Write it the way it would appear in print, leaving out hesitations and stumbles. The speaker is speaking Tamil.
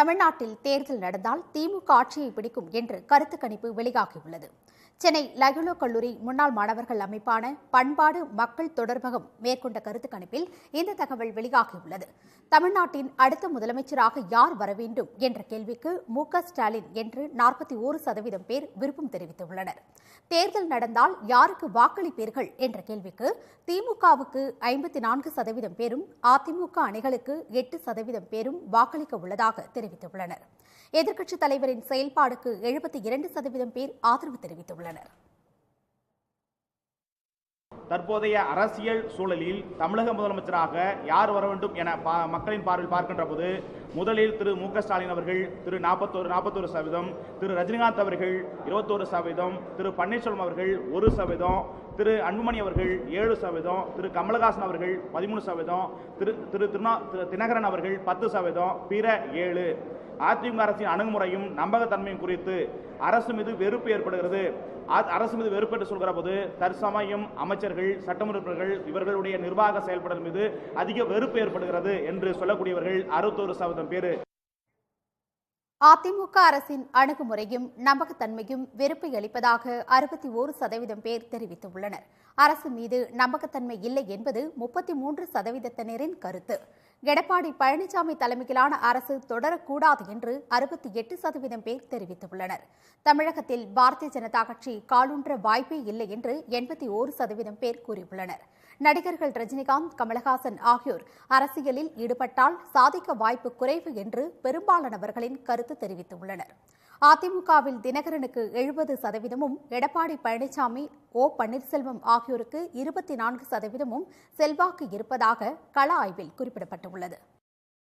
தமிழ்நாட்டில் தேர்தல் நடந்தால் திமுக ஆட்சியை பிடிக்கும் என்று கருத்து கணிப்பு வெளியாகியுள்ளது. சென்னை லயோலா கல்லூரி முன்னாள் மாணவர்கள் அமைப்பான பண்பாடு மக்கள் தொடர்பகம் மேற்கொண்ட கருத்து கணிப்பில் இந்த தகவல் வெளியாகியுள்ளது. தமிழ்நாட்டின் அடுத்த முதலமைச்சராக யார் வர வேண்டும் என்ற கேள்விக்கு மு.க.ஸ்டாலின் என்று 41% பேர் விருப்பம் தெரிவித்துள்ளனர். தேர்தல் நடந்தால் யாருக்கு வாக்களிப்பீர்கள் என்ற கேள்விக்கு திமுகவுக்கு 54% பேரும், அதிமுக அணிகளுக்கு 8% பேரும் வாக்களிக்க உள்ளதாக தெரிவித்துள்ளனர். எதிர்க்கட்சித் தலைவரின் செயல்பாடுக்கு 72% பேர் ஆதரவு தெரிவித்துள்ளனர். தற்போதைய அரசியல் சூழலில் தமிழக முதலமைச்சராக யார் வர வேண்டும் என மக்களின் பார்வையில் பார்க்கின்ற போது முதலில் திரு மு.க.ஸ்டாலின் அவர்கள் 41%, திரு ரஜினிகாந்த் அவர்கள் 21%, திரு பன்னீர்செல்வம் அவர்கள் 1%, திரு அன்புமணி அவர்கள் 7%, திரு கமலஹாசன் அவர்கள் 13%, திரு தினகரன் அவர்கள் 10%, பிற 7%. அதிமுக அரசின் அணுகுமுறையும் நம்பகத்தன்மையும் குறித்து அரசு மீது வெறுப்பு ஏற்படுகிறது. அரசு மீது வெறுப்பு என்று சொல்கிற போது தற்சமயம் அமைச்சர்கள், சட்டமன்ற உறுப்பினர்கள் இவர்களுடைய நிர்வாக செயல்படல் மீது அதிக வெறுப்பு ஏற்படுகிறது என்று சொல்லக்கூடியவர்கள் 61% பேர். அதிமுக அரசின் அணுகுமுறையும் நம்பகத்தன்மையும் வெறுப்பை அளிப்பதாக 61% பேர் தெரிவித்துள்ளனர். அரசு மீது நம்பகத்தன்மை இல்லை என்பது 33%-னரின் கருத்து. எடப்பாடி பழனிசாமி தலைமையிலான அரசு தொடரக்கூடாது என்று 68% பேர் தெரிவித்துள்ளனர். தமிழகத்தில் பாரதிய ஜனதா கட்சி காலூன்ற வாய்ப்பே இல்லை என்று 81% பேர் கூறியுள்ளனர். நடிகர்கள் ரஜினிகாந்த், கமலஹாசன் ஆகியோர் அரசியலில் ஈடுபட்டால் சாதிக்க வாய்ப்பு குறைவு என்று பெரும்பாலானவர்களின் கருத்து தெரிவித்துள்ளனர். அதிமுகவில் தினகரனுக்கு 70%, எடப்பாடி பழனிசாமி, ஓ பன்னீர்செல்வம் ஆகியோருக்கு 24% செல்வாக்கு இருப்பதாக கள ஆய்வில் குறிப்பிடப்பட்டுள்ளது.